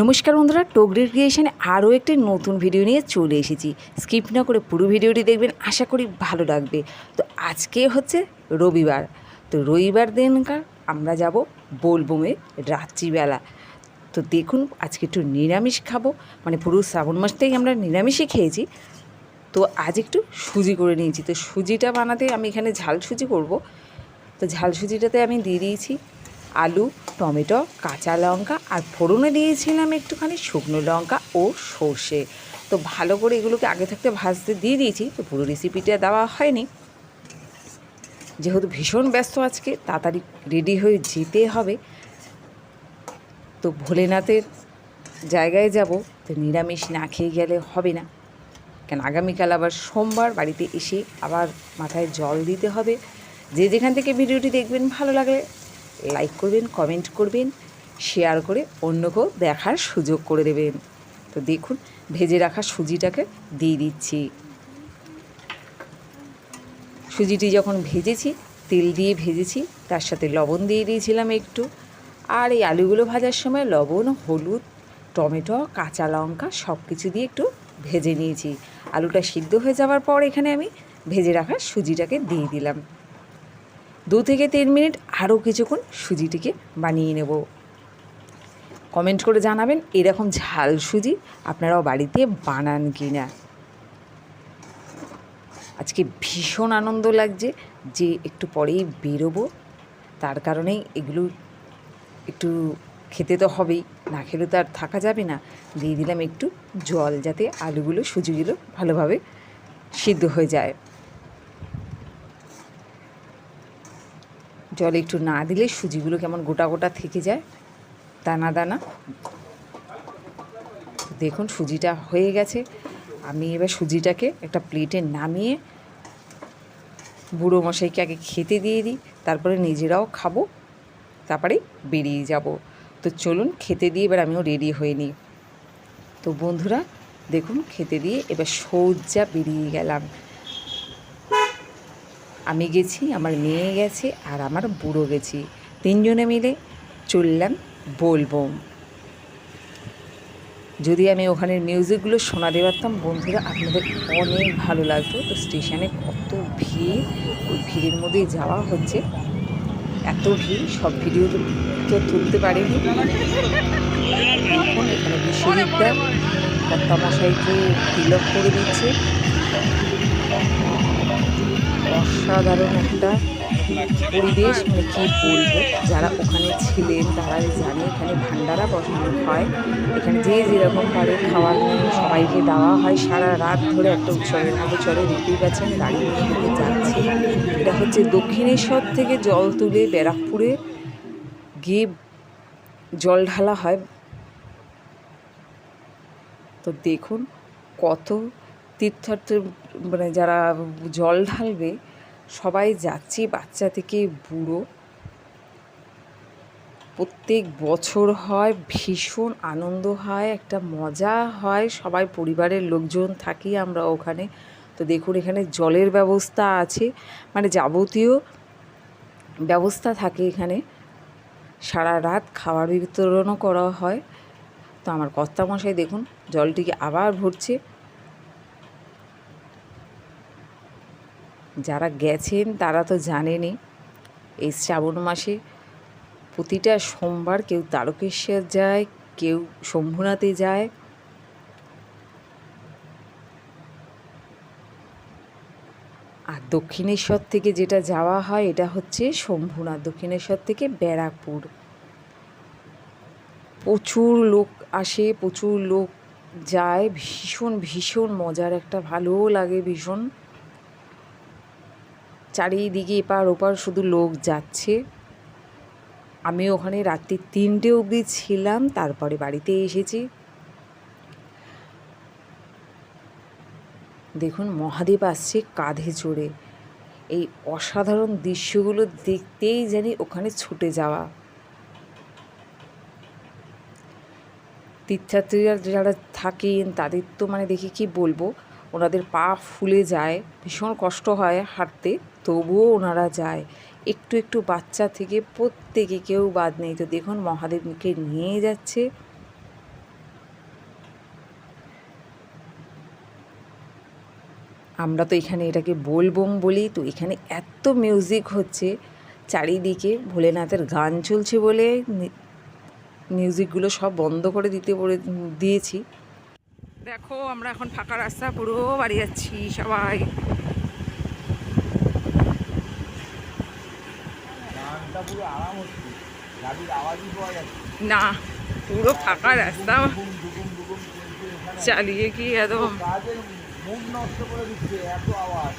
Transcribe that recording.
নমস্কার বন্ধুরা, টগরির ক্রিয়েশনে আরও একটি নতুন ভিডিও নিয়ে চলে এসেছি। স্কিপ না করে পুরো ভিডিওটি দেখবেন, আশা করি ভালো লাগবে। তো আজকে হচ্ছে রবিবার, তো রবিবার দিনকার আমরা যাব বোলবমে রাত্রিবেলা। তো দেখুন, আজকে একটু নিরামিষ খাবো, মানে পুরো শ্রাবণ মাসটাই আমরা নিরামিষই খেয়েছি। তো আজ একটু সুজি করে নিয়েছি। তো সুজিটা বানাতে আমি এখানে ঝাল সুজি করব। তো ঝাল সুজিটাতে আমি দিয়ে দিয়েছি আলু, টমেটো, কাঁচা লঙ্কা, আর ফোড়নে দিয়েছিলাম একটুখানি শুকনো লঙ্কা ও সর্ষে। তো ভালো করে এগুলোকে আগে থাকতে ভাজতে দিয়ে দিয়েছি। তো পুরো রেসিপিটা দেওয়া হয়নি, যেহেতু ভীষণ ব্যস্ত আজকে, তাড়াতাড়ি রেডি হয়ে যেতে হবে। তো ভোলেনাথের জায়গায় যাব, তো নিরামিষ না খেয়ে গেলে হবে না, কেন আগামীকাল আবার সোমবার, বাড়িতে এসে আবার মাথায় জল দিতে হবে। যে যেখান থেকে ভিডিওটি দেখবেন, ভালো লাগলে লাইক করবেন, কমেন্ট করবেন, শেয়ার করে অন্যকেও দেখার সুযোগ করে দেবেন। তো দেখুন, ভেজে রাখা সুজিটাকে দিয়ে দিচ্ছি। সুজিটি যখন ভেজেছি, তেল দিয়ে ভেজেছি, তার সাথে লবণ দিয়ে দিয়েছিলাম একটু। আর এই আলুগুলো ভাজার সময় লবণ, হলুদ, টমেটো, কাঁচা লঙ্কা সব কিছু দিয়ে একটু ভেজে নিয়েছি। আলুটা সিদ্ধ হয়ে যাওয়ার পর এখানে আমি ভেজে রাখা সুজিটাকে দিয়ে দিলাম। 2 থেকে 3 মিনিট আরও কিছুক্ষণ সুজিটিকে বানিয়ে নেব। কমেন্ট করে জানাবেন এরকম ঝাল সুজি আপনারাও বাড়িতে বানান কি না। আজকে ভীষণ আনন্দ লাগছে যে একটু পরেই বেরোবো, তার কারণেই এগুলো একটু খেতে তো হবেই, না খেলে তো আর থাকা যাবে না। দিয়ে দিলাম একটু জল, যাতে আলুগুলো সুজিগুলো ভালোভাবে সিদ্ধ হয়ে যায়। জল একটু না দিলে সুজিগুলো কেমন গোটা গোটা থেকে যায়, দানা দানা। দেখুন, সুজিটা হয়ে গেছে। আমি এবার সুজিটাকে একটা প্লেটে নামিয়ে বুড়ো মশাইকে আগে খেতে দিয়ে দিই, তারপরে নিজেরাও খাবো, তারপরে বেরিয়ে যাব। তো চলুন খেতে দিয়ে এবার আমিও রেডি হয়ে নিই। তো বন্ধুরা দেখুন, খেতে দিয়ে এবার সোজা বেরিয়ে গেলাম। আমি গেছি, আমার মেয়ে গেছে, আর আমার বুড়ো গেছি, 3 জনে মিলে চললাম বোলবম। যদি আমি ওখানের মিউজিকগুলো শোনাতে পারতাম বন্ধুরা, আপনাদের অনেক ভালো লাগতো। তো স্টেশনে কত ভিড়, ওই ভিড়ের মধ্যেই যাওয়া হচ্ছে। এত ভিড়, সব ভিডিও তো তুলতে পারিনি। দেখুন, এখানে বিশ্বজিৎদা কর্তামশাইকে তিলক করে দিচ্ছে। অসাধারণ একটা পরিবেশ, মানে কী বলবো, যারা ওখানে ছিলেন তারাই জানে। এখানে ভান্ডারা বসানো হয়, এখানে যে যেরকম পারে খাওয়ার নিয়ে সবাইকে দেওয়া হয়। সারা রাত ধরে একটা উৎসবের মতো চলে। দেখতেই পাচ্ছেন গাড়ি নিয়ে দিকে যাচ্ছে। এটা হচ্ছে দক্ষিণেশ্বর থেকে জল তুলে ব্যারাকপুরে গিয়ে জল ঢালা হয়। তো দেখুন, কত তীর্থার্থী, মানে যারা জল ঢালবে সবাই যাচ্ছে, বাচ্চা থেকে বুড়ো। প্রত্যেক বছর হয়, ভীষণ আনন্দ হয়, একটা মজা হয়, সবাই পরিবারের লোকজন থাকি আমরা ওখানে। তো দেখুন, এখানে জলের ব্যবস্থা আছে, মানে যাবতীয় ব্যবস্থা থাকে এখানে। সারা রাত খাবার বিতরণও করা হয়। তো আমার কর্তামশাই দেখুন জলটিকে আবার ভরছে। যারা গেছেন তারা তো জানেনই, এই শ্রাবণ মাসে প্রতিটা সোমবার কেউ তারকেশ্বর যায়, কেউ শম্ভুনাথে যায়। আর দক্ষিণেশ্বর থেকে যেটা যাওয়া হয় এটা হচ্ছে শম্ভুনাথ, দক্ষিণেশ্বর থেকে ব্যারাকপুর। প্রচুর লোক আসে, প্রচুর লোক যায়, ভীষণ ভীষণ মজার, একটা ভালোও লাগে ভীষণ। চারিদিকে এপার ওপার শুধু লোক যাচ্ছে। আমি ওখানে রাত্রি 3টে অবধি ছিলাম, তারপরে বাড়িতে এসেছি। দেখুন, মহাদেব আসছে কাঁধে চড়ে। এই অসাধারণ দৃশ্যগুলো দেখতেই জানি ওখানে ছুটে যাওয়া। তীর্থযাত্রীরা যারা থাকেন তাদের তো মানে দেখি কি বলবো, ওনাদের পা ফুলে যায়, ভীষণ কষ্ট হয় হাঁটতে, তবুও ওনারা যায়। একটু একটু বাচ্চা থেকে প্রত্যেকে, কেউ বাদ নেই। তো দেখুন, মহাদেবকে নিয়ে যাচ্ছে। আমরা তো এখানে এটাকে বোলবম বলি। তো এখানে এত মিউজিক হচ্ছে চারিদিকে, ভোলেনাথের গান চলছে বলে মিউজিকগুলো সব বন্ধ করে দিয়েছি। দেখো আমরা এখন ফাঁকা রাস্তা পুরো বাড়ি যাচ্ছি সবাই। না, পুরো ফাঁকা রাস্তা চালিয়ে কি একদম মুখ নষ্ট করে দিচ্ছে এত আওয়াজ।